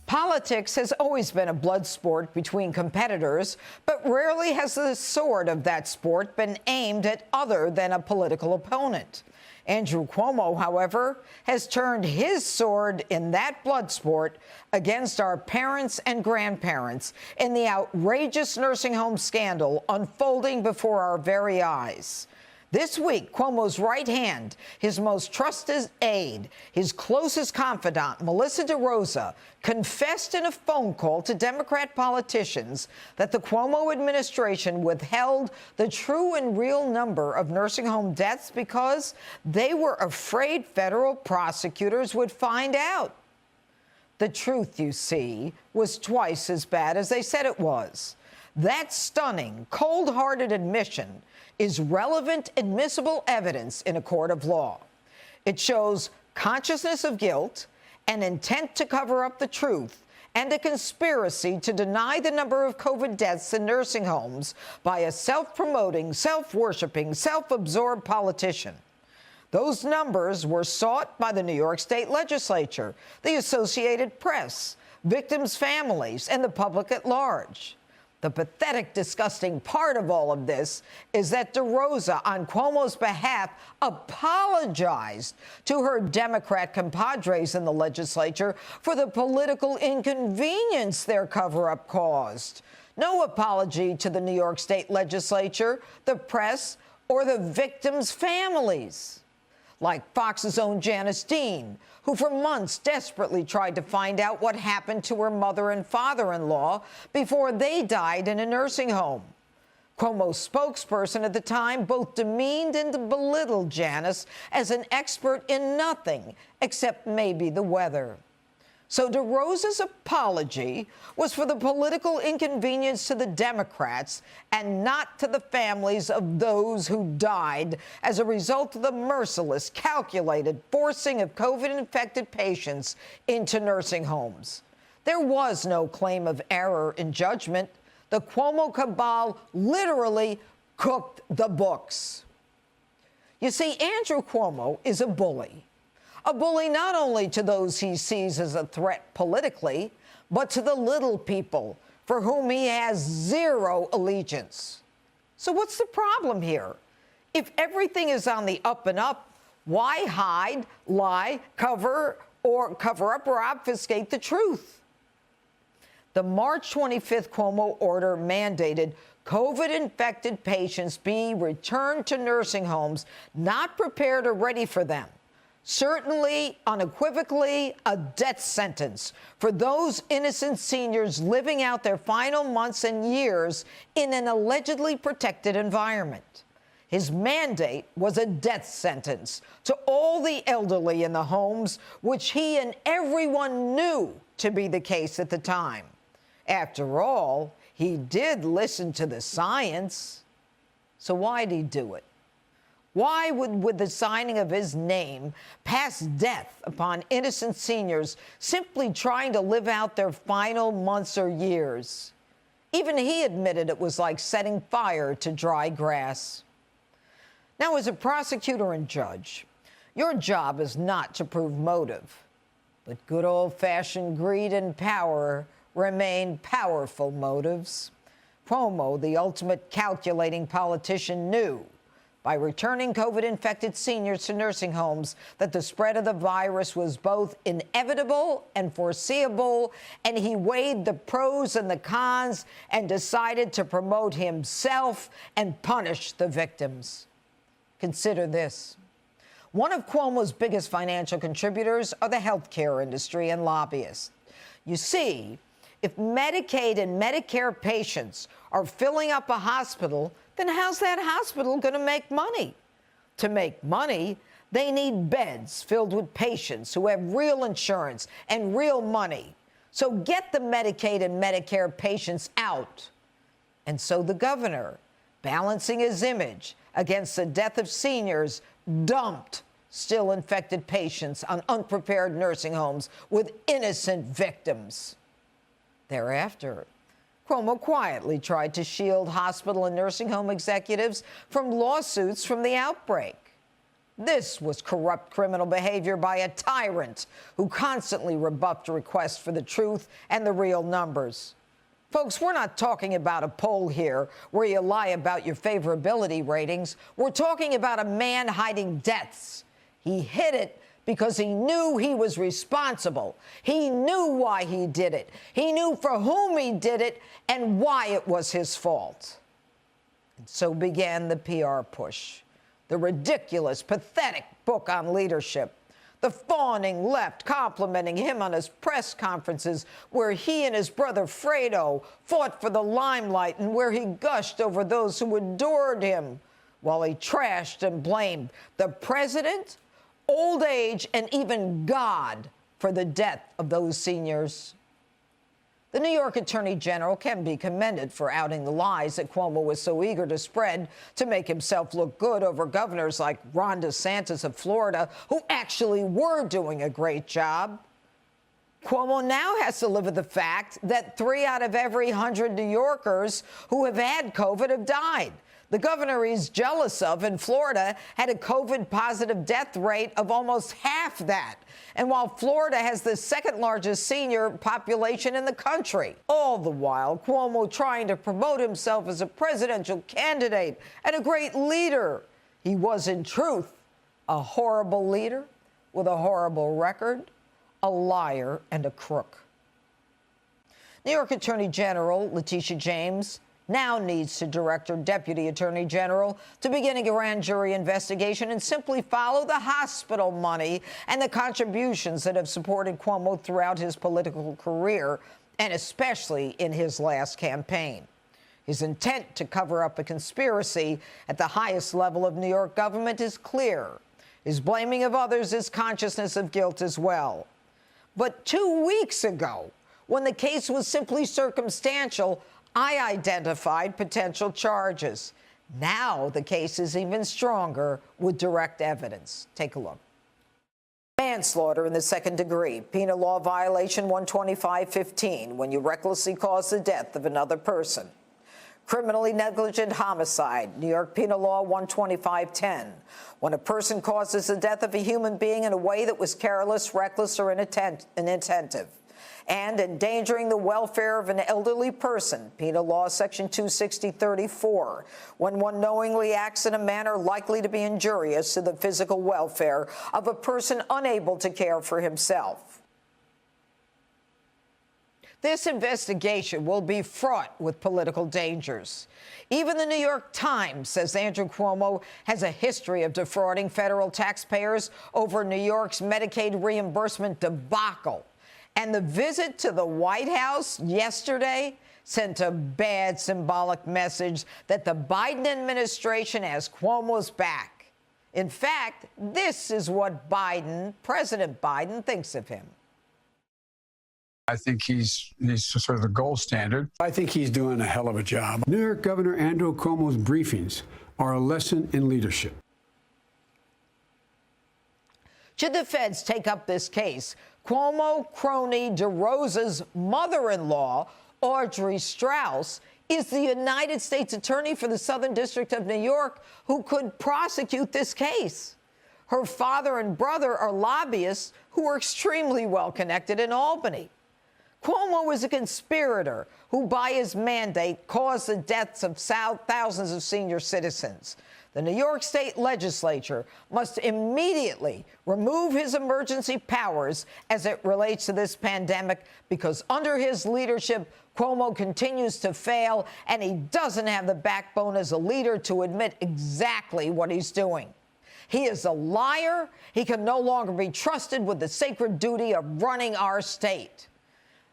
Politics has always been a blood sport between competitors, but rarely has the sword of that sport been aimed at other than a political opponent. Andrew Cuomo, however, has turned his sword in that blood sport against our parents and grandparents in the outrageous nursing home scandal unfolding before our very eyes. This week, Cuomo's right hand, his most trusted aide, his closest confidant, Melissa DeRosa, confessed in a phone call to Democrat politicians that the Cuomo administration withheld the true and real number of nursing home deaths because they were afraid federal prosecutors would find out. The truth, you see, was twice as bad as they said it was. That stunning, cold-hearted admission is relevant, admissible evidence in a court of law. It shows consciousness of guilt, an intent to cover up the truth, and a conspiracy to deny the number of COVID deaths in nursing homes by a self-promoting, self-worshiping, self-absorbed politician. Those numbers were sought by the New York State Legislature, the Associated Press, victims' families, and the public at large. The pathetic, disgusting part of all of this is that DeRosa, on Cuomo's behalf, apologized to her Democrat compadres in the legislature for the political inconvenience their cover-up caused. No apology to the New York State Legislature, the press, or the victims' families. Like Fox's own Janice Dean, who for months desperately tried to find out what happened to her mother and father-in-law before they died in a nursing home. Cuomo's spokesperson at the time both demeaned and belittled Janice as an expert in nothing except maybe the weather. So DeRosa's apology was for the political inconvenience to the Democrats and not to the families of those who died as a result of the merciless, calculated forcing of COVID-infected patients into nursing homes. There was no claim of error in judgment. The Cuomo cabal literally cooked the books. You see, Andrew Cuomo is a bully. A bully not only to those he sees as a threat politically, but to the little people for whom he has zero allegiance. So what's the problem here? If everything is on the up and up, why hide, lie, cover up or obfuscate the truth? The March 25th Cuomo order mandated COVID-infected patients be returned to nursing homes not prepared or ready for them. Certainly, unequivocally, a death sentence for those innocent seniors living out their final months and years in an allegedly protected environment. His mandate was a death sentence to all the elderly in the homes, which he and everyone knew to be the case at the time. After all, he did listen to the science. So why'd he do it? Why would, with the signing of his name, pass death upon innocent seniors simply trying to live out their final months or years? Even he admitted it was like setting fire to dry grass. Now, as a prosecutor and judge, your job is not to prove motive, but good old-fashioned greed and power remain powerful motives. Cuomo, the ultimate calculating politician, knew by returning COVID-infected seniors to nursing homes that the spread of the virus was both inevitable and foreseeable, and he weighed the pros and the cons and decided to promote himself and punish the victims. Consider this. One of Cuomo's biggest financial contributors are the healthcare industry and lobbyists. You see, if Medicaid and Medicare patients are filling up a hospital, then how's that hospital going to make money? To make money, they need beds filled with patients who have real insurance and real money. So get the Medicaid and Medicare patients out. And so the governor, balancing his image against the death of seniors, dumped still infected patients on unprepared nursing homes with innocent victims. Thereafter, Cuomo quietly tried to shield hospital and nursing home executives from lawsuits from the outbreak. This was corrupt criminal behavior by a tyrant who constantly rebuffed requests for the truth and the real numbers. Folks, we're not talking about a poll here where you lie about your favorability ratings. We're talking about a man hiding deaths. He hid it because he knew he was responsible. He knew why he did it. He knew for whom he did it and why it was his fault. And so began the PR push. The ridiculous, pathetic book on leadership. The fawning left complimenting him on his press conferences where he and his brother Fredo fought for the limelight and where he gushed over those who adored him while he trashed and blamed the president, old age, and even God for the death of those seniors. The New York Attorney General can be commended for outing the lies that Cuomo was so eager to spread to make himself look good over governors like Ron DeSantis of Florida, who actually were doing a great job. Cuomo now has to live with the fact that 3 out of every 100 New Yorkers who have had COVID have died. The governor he's jealous of in Florida had a COVID-positive death rate of almost half that. And while Florida has the second largest senior population in the country, all the while Cuomo trying to promote himself as a presidential candidate and a great leader. He was, in truth, a horrible leader with a horrible record, a liar and a crook. New York Attorney General Letitia James now needs to direct her Deputy Attorney General to begin a grand jury investigation and simply follow the hospital money and the contributions that have supported Cuomo throughout his political career, and especially in his last campaign. His intent to cover up a conspiracy at the highest level of New York government is clear. His blaming of others is consciousness of guilt as well. But 2 weeks ago, when the case was simply circumstantial, I identified potential charges. Now the case is even stronger with direct evidence. Take a look. Manslaughter in the second degree, penal law violation 125-15, when you recklessly cause the death of another person. Criminally negligent homicide, New York Penal Law 125-10, when a person causes the death of a human being in a way that was careless, reckless, or inattentive. And endangering the welfare of an elderly person, Penal Law Section 260-34, when one knowingly acts in a manner likely to be injurious to the physical welfare of a person unable to care for himself. This investigation will be fraught with political dangers. Even the New York Times says Andrew Cuomo has a history of defrauding federal taxpayers over New York's Medicaid reimbursement debacle. And the visit to the White House yesterday sent a bad symbolic message that the Biden administration has Cuomo's back. In fact, this is what President Biden thinks of him. I think he's sort of the gold standard. I think he's doing a hell of a job. New York Governor Andrew Cuomo's briefings are a lesson in leadership. Should the feds take up this case, Cuomo crony DeRosa's mother-in-law, Audrey Strauss, is the United States Attorney for the Southern District of New York who could prosecute this case. Her father and brother are lobbyists who are extremely well connected in Albany. Cuomo is a conspirator who, by his mandate, caused the deaths of thousands of senior citizens. The New York State legislature must immediately remove his emergency powers as it relates to this pandemic, because under his leadership, Cuomo continues to fail, and he doesn't have the backbone as a leader to admit exactly what he's doing. He is a liar. He can no longer be trusted with the sacred duty of running our state.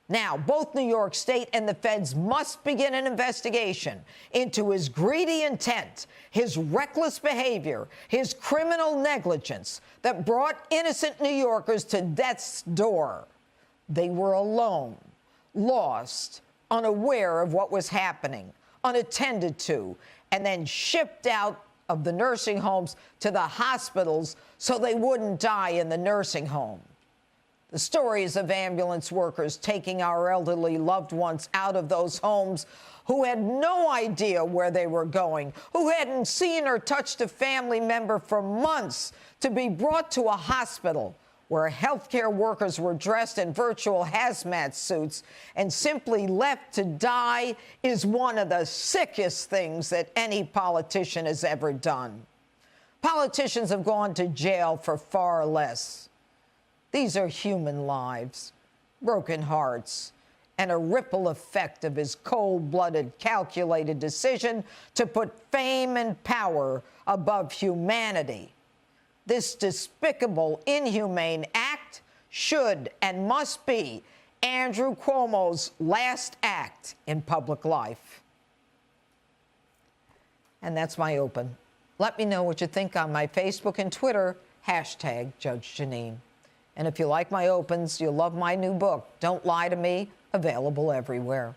Now, both New York State and the feds must begin an investigation into his greedy intent, his reckless behavior, his criminal negligence that brought innocent New Yorkers to death's door. They were alone, lost, unaware of what was happening, unattended to, and then shipped out of the nursing homes to the hospitals so they wouldn't die in the nursing home. The stories of ambulance workers taking our elderly loved ones out of those homes who had no idea where they were going, who hadn't seen or touched a family member for months, to be brought to a hospital where healthcare workers were dressed in virtual hazmat suits and simply left to die, is one of the sickest things that any politician has ever done. Politicians have gone to jail for far less. These are human lives, broken hearts, and a ripple effect of his cold-blooded, calculated decision to put fame and power above humanity. This despicable, inhumane act should and must be Andrew Cuomo's last act in public life. And that's my open. Let me know what you think on my Facebook and Twitter, #JudgeJeanine. And if you like my opens, you'll love my new book, Don't Lie to Me, available everywhere.